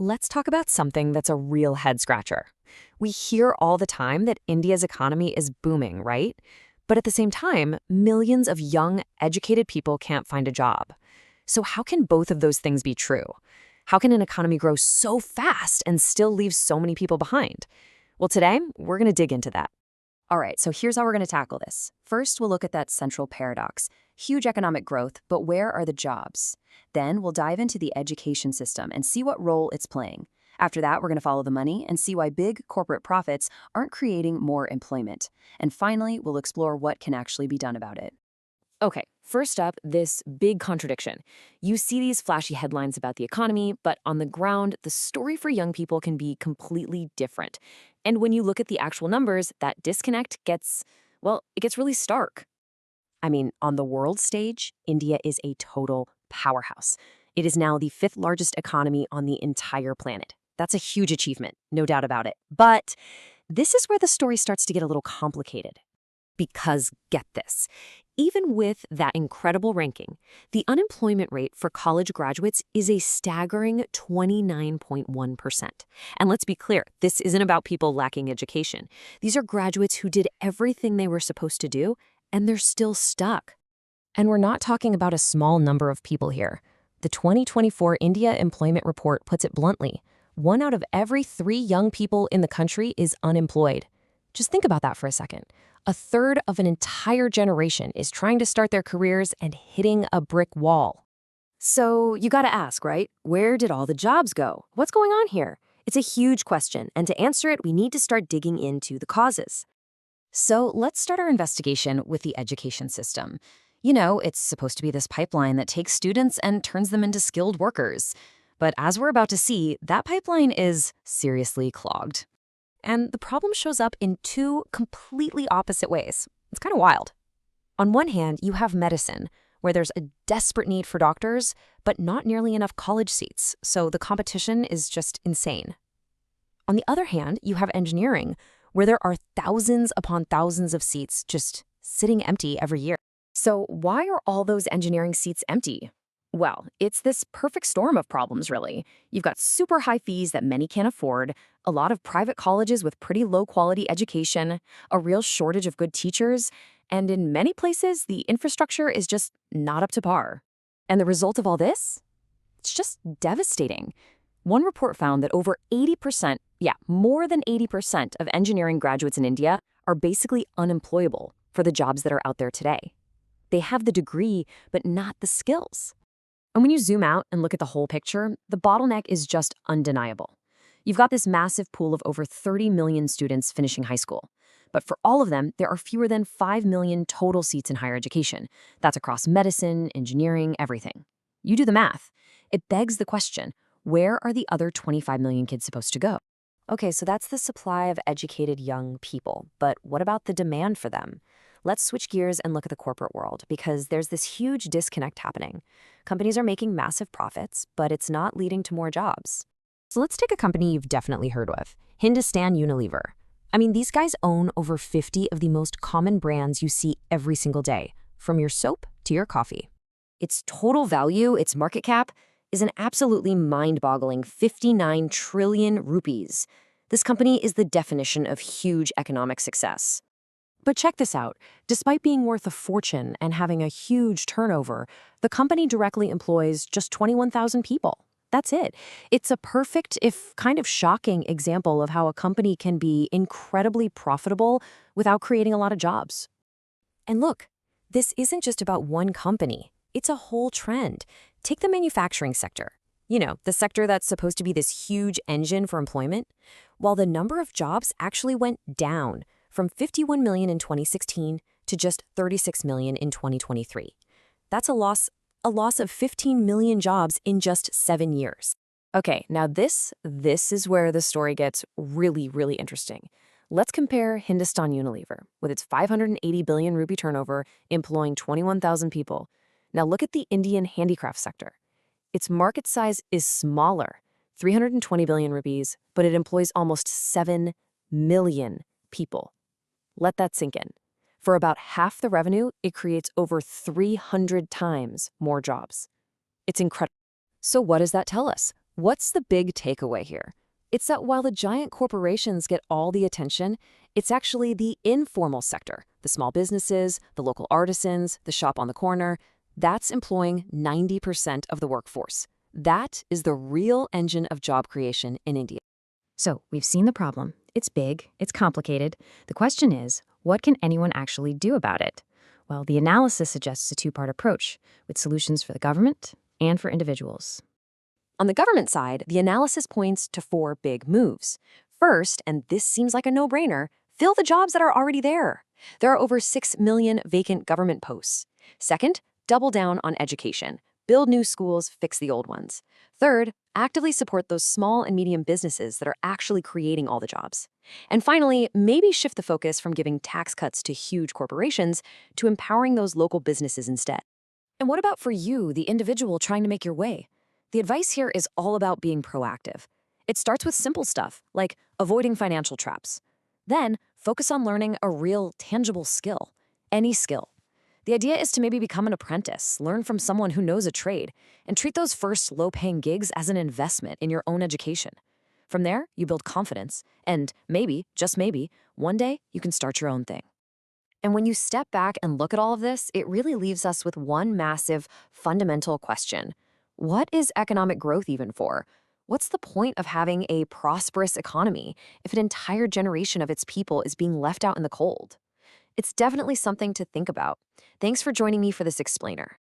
let's talk about something that's a real head-scratcher. We hear all the time that India's economy is booming, right? But at the same time, millions of young, educated people can't find a job. So how can both of those things be true? How can an economy grow so fast and still leave so many people behind? Well, today, we're going to dig into that. All right, so here's how we're going to tackle this. First, we'll look at that central paradox. Huge economic growth, but where are the jobs? Then we'll dive into the education system and see what role it's playing. After that, we're going to follow the money and see why big corporate profits aren't creating more employment. And finally, we'll explore what can actually be done about it. Okay, first up, this big contradiction. You see these flashy headlines about the economy, but on the ground, the story for young people can be completely different. And when you look at the actual numbers, that disconnect gets, well, it gets really stark. I mean, on the world stage, India is a total powerhouse. It is now the fifth largest economy on the entire planet. That's a huge achievement, no doubt about it. But this is where the story starts to get a little complicated. Because get this, even with that incredible ranking, the unemployment rate for college graduates is a staggering 29.1%. And let's be clear, this isn't about people lacking education. These are graduates who did everything they were supposed to do, and they're still stuck. And we're not talking about a small number of people here. The 2024 India Employment Report puts it bluntly. 1 out of every 3 young people in the country is unemployed. Just think about that for a second. A third of an entire generation is trying to start their careers and hitting a brick wall. So you gotta ask, right? Where did all the jobs go? What's going on here? It's a huge question, and to answer it, we need to start digging into the causes. So let's start our investigation with the education system. You know, it's supposed to be this pipeline that takes students and turns them into skilled workers. But as we're about to see, that pipeline is seriously clogged. And the problem shows up in 2 completely opposite ways. It's kind of wild. On one hand, you have medicine, where there's a desperate need for doctors, but not nearly enough college seats, so the competition is just insane. On the other hand, you have engineering, where there are thousands upon thousands of seats just sitting empty every year. So why are all those engineering seats empty? Well, it's this perfect storm of problems, really. You've got super high fees that many can't afford, a lot of private colleges with pretty low-quality education, a real shortage of good teachers, and in many places, the infrastructure is just not up to par. And the result of all this? It's just devastating. One report found that over 80%, more than 80% of engineering graduates in India are basically unemployable for the jobs that are out there today. They have the degree, but not the skills. And when you zoom out and look at the whole picture, the bottleneck is just undeniable. You've got this massive pool of over 30 million students finishing high school. But for all of them, there are fewer than 5 million total seats in higher education. That's across medicine, engineering, everything. You do the math. It begs the question, where are the other 25 million kids supposed to go? Okay, so that's the supply of educated young people. But what about the demand for them? Let's switch gears and look at the corporate world, because there's this huge disconnect happening. Companies are making massive profits, but it's not leading to more jobs. So let's take a company you've definitely heard of, Hindustan Unilever. I mean, these guys own over 50 of the most common brands you see every single day, from your soap to your coffee. Its total value, its market cap, is an absolutely mind-boggling 59 trillion rupees. This company is the definition of huge economic success. But check this out. Despite being worth a fortune and having a huge turnover, the company directly employs just 21,000 people. That's it. It's a perfect, if kind of shocking, example of how a company can be incredibly profitable without creating a lot of jobs. And look, this isn't just about one company. It's a whole trend. Take the manufacturing sector. You know, the sector that's supposed to be this huge engine for employment. While the number of jobs actually went down, from 51 million in 2016 to just 36 million in 2023. That's a loss of 15 million jobs in just 7 years. Okay, now this is where the story gets really, really interesting. Let's compare Hindustan Unilever with its 580 billion rupee turnover, employing 21,000 people. Now look at the Indian handicraft sector. Its market size is smaller, 320 billion rupees, but it employs almost 7 million people. Let that sink in. For about half the revenue, it creates over 300 times more jobs. It's incredible. So what does that tell us? What's the big takeaway here? It's that while the giant corporations get all the attention, it's actually the informal sector, the small businesses, the local artisans, the shop on the corner, that's employing 90% of the workforce. That is the real engine of job creation in India. So, we've seen the problem. It's big, it's complicated. The question is, what can anyone actually do about it? Well, the analysis suggests a two-part approach, with solutions for the government and for individuals. On the government side, the analysis points to four big moves. First, and this seems like a no-brainer, fill the jobs that are already there. There are over 6 million vacant government posts. Second, double down on education. Build new schools, fix the old ones. Third, actively support those small and medium businesses that are actually creating all the jobs. And finally, maybe shift the focus from giving tax cuts to huge corporations to empowering those local businesses instead. And what about for you, the individual trying to make your way? The advice here is all about being proactive. It starts with simple stuff, like avoiding financial traps. Then, focus on learning a real, tangible skill, any skill. The idea is to maybe become an apprentice, learn from someone who knows a trade, and treat those first low-paying gigs as an investment in your own education. From there, you build confidence, and maybe, just maybe, one day you can start your own thing. And when you step back and look at all of this, it really leaves us with one massive, fundamental question. What is economic growth even for? What's the point of having a prosperous economy if an entire generation of its people is being left out in the cold? It's definitely something to think about. Thanks for joining me for this explainer.